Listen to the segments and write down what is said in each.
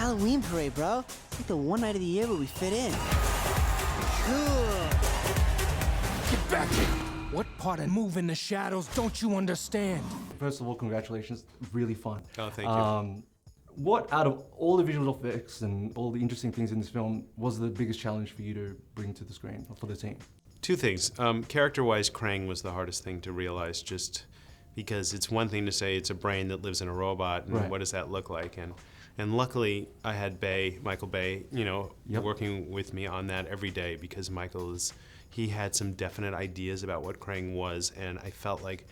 Halloween parade, bro. It's like the one night of the year where we fit in. Cool. Get back here. What part of moving the shadows don't you understand? First of all, congratulations. Really fun. Oh, thank you. What, out of all the visual effects and all the interesting things in this film, was the biggest challenge for you to bring to the screen for the team? Two things. Character-wise, Krang was the hardest thing to realize, just because it's one thing to say it's a brain that lives in a robot, and what does that look like? And luckily, I had Michael Bay, working with me on that every day, because he had some definite ideas about what Krang was, and I felt like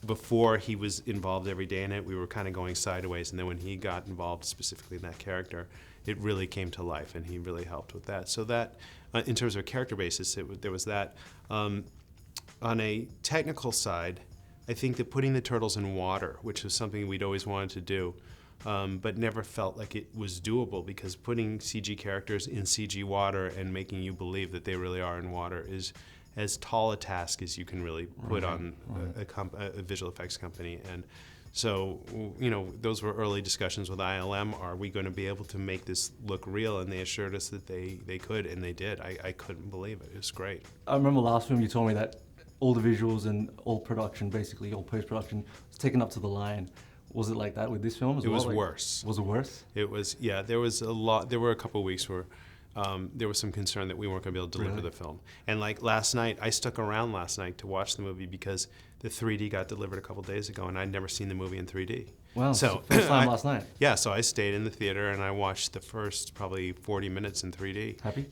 before he was involved every day in it, we were kind of going sideways, and then when he got involved specifically in that character, it really came to life, and he really helped with that. So that, in terms of a character basis, there was that. On a technical side, I think that putting the turtles in water, which was something we'd always wanted to do, but never felt like it was doable, because putting CG characters in CG water and making you believe that they really are in water is as tall a task as you can really put on a visual effects company. And so, those were early discussions with ILM. Are we going to be able to make this look real? And they assured us that they could, and they did. I couldn't believe it. It was great. I remember last film you told me that all the visuals and all production, basically all post-production, was taken up to the line. Was it like that with this film as well? It was worse. Was it worse? It was, yeah. There was a lot. There were a couple of weeks where there was some concern that we weren't going to be able to deliver the film. And like last night, I stuck around last night to watch the movie because the 3D got delivered a couple days ago, and I'd never seen the movie in 3D. Wow, so first time last night. Yeah, so I stayed in the theater and I watched the first probably 40 minutes in 3D. Happy?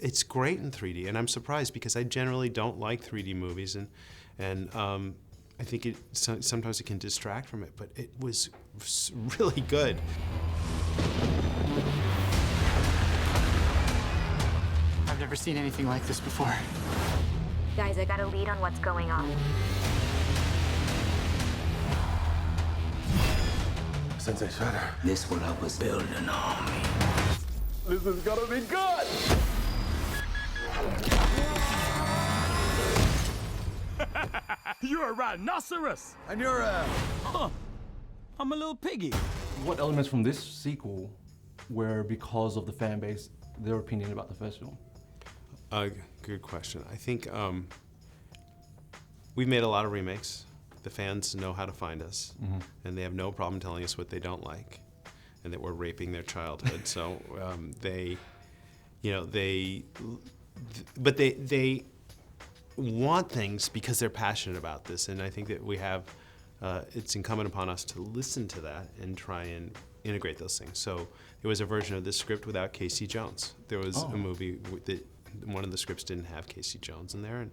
It's great in 3D, and I'm surprised because I generally don't like 3D movies, and I think sometimes it can distract from it, but it was really good. I've never seen anything like this before. Guys, I got a lead on what's going on. Sensei Shredder. This will help us build an army. This is gonna be good! You're a rhinoceros! And you're a... Huh. I'm a little piggy. What elements from this sequel were because of the fan base, their opinion about the first film? Good question. I think we've made a lot of remakes. The fans know how to find us, and they have no problem telling us what they don't like, and that we're raping their childhood. So they want things because they're passionate about this, and I think that we have. It's incumbent upon us to listen to that and try and integrate those things. So there was a version of this script without Casey Jones. There was a movie that one of the scripts didn't have Casey Jones in there, and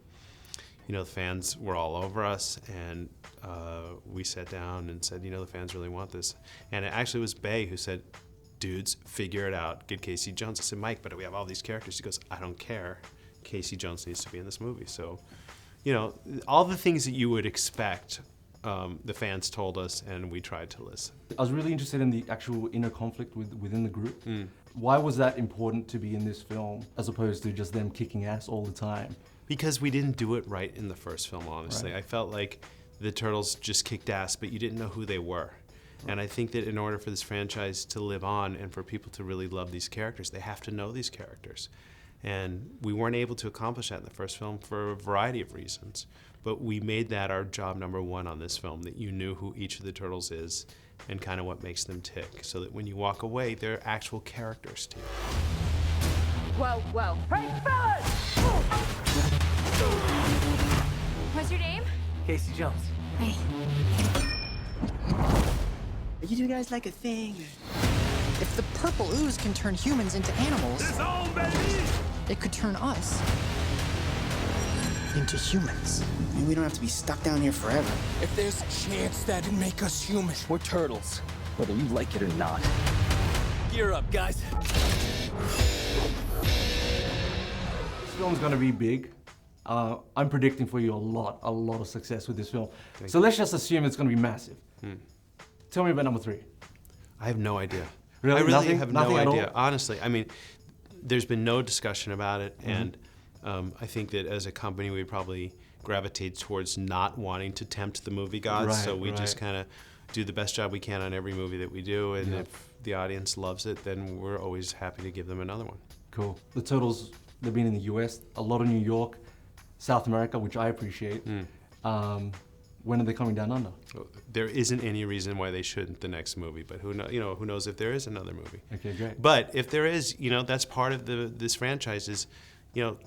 the fans were all over us, and we sat down and said, the fans really want this. And it actually was Bay who said, dudes, figure it out, get Casey Jones. I said, Mike, but we have all these characters. He goes, I don't care. Casey Jones needs to be in this movie. So, all the things that you would expect, the fans told us, and we tried to listen. I was really interested in the actual inner conflict within the group. Why was that important to be in this film, as opposed to just them kicking ass all the time? Because we didn't do it right in the first film, honestly. I felt like the Turtles just kicked ass, but you didn't know who they were. And I think that in order for this franchise to live on and for people to really love these characters, they have to know these characters. And we weren't able to accomplish that in the first film for a variety of reasons. But we made that our job number one on this film, that you knew who each of the Turtles is and kind of what makes them tick, so that when you walk away, they're actual characters to you. Whoa, whoa. Hey, fellas! What's your name? Casey Jones. Hey. You two guys like a thing? If the purple ooze can turn humans into animals, It's on, baby! it could turn us into humans. And we don't have to be stuck down here forever. If there's a chance that'd make us human, we're turtles, whether you like it or not. Gear up, guys. This film's gonna be big. I'm predicting for you a lot of success with this film. So let's just assume it's gonna be massive. Tell me about number 3. I have no idea. Really? I really Nothing? have Nothing no at all? idea. Honestly, I mean, there's been no discussion about it, and I think that as a company, we probably gravitate towards not wanting to tempt the movie gods. Right, so we just right. kind of, do the best job we can on every movie that we do, and if the audience loves it, then we're always happy to give them another one. Cool. The Turtles, they've been in the US, a lot of New York, South America, which I appreciate. When are they coming down under? There isn't any reason why they shouldn't the next movie, but who knows if there is another movie. Okay, great. But if there is, that's part of this franchise is,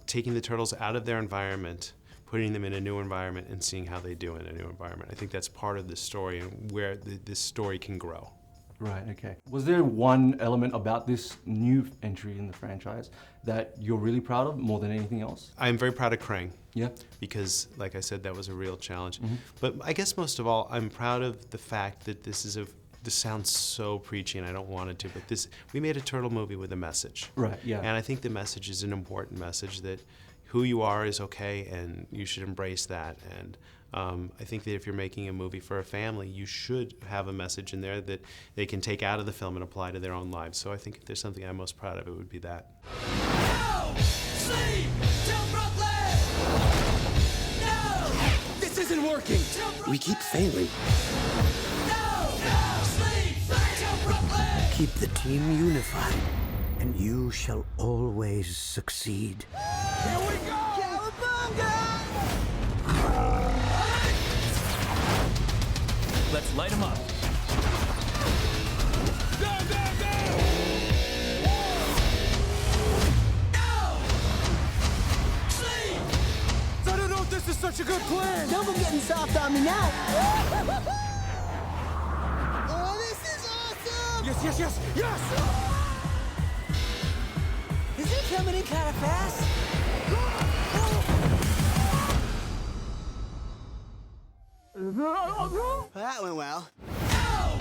taking the Turtles out of their environment, putting them in a new environment, and seeing how they do in a new environment. I think that's part of the story and where this story can grow. Right, okay. Was there one element about this new entry in the franchise that you're really proud of more than anything else? I'm very proud of Krang. Yeah. Because, like I said, that was a real challenge. But I guess most of all, I'm proud of the fact that this sounds so preachy and I don't want it to, but we made a turtle movie with a message. Right, yeah. And I think the message is an important message, that who you are is okay and you should embrace that. And I think that if you're making a movie for a family, you should have a message in there that they can take out of the film and apply to their own lives. So I think if there's something I'm most proud of, it would be that. No! Sleep! Till Brooklyn! No! This isn't working! We keep failing. No! No! Sleep! Till Brooklyn! Keep the team unified, and you shall always succeed. Here we go! Let's light him up. Go, go, go! No! Sleep! I don't know if this is such a good plan. Don't go getting soft on me now. Oh, this is awesome! Yes, yes, yes, yes! Is he coming in kind of fast? That went well. No!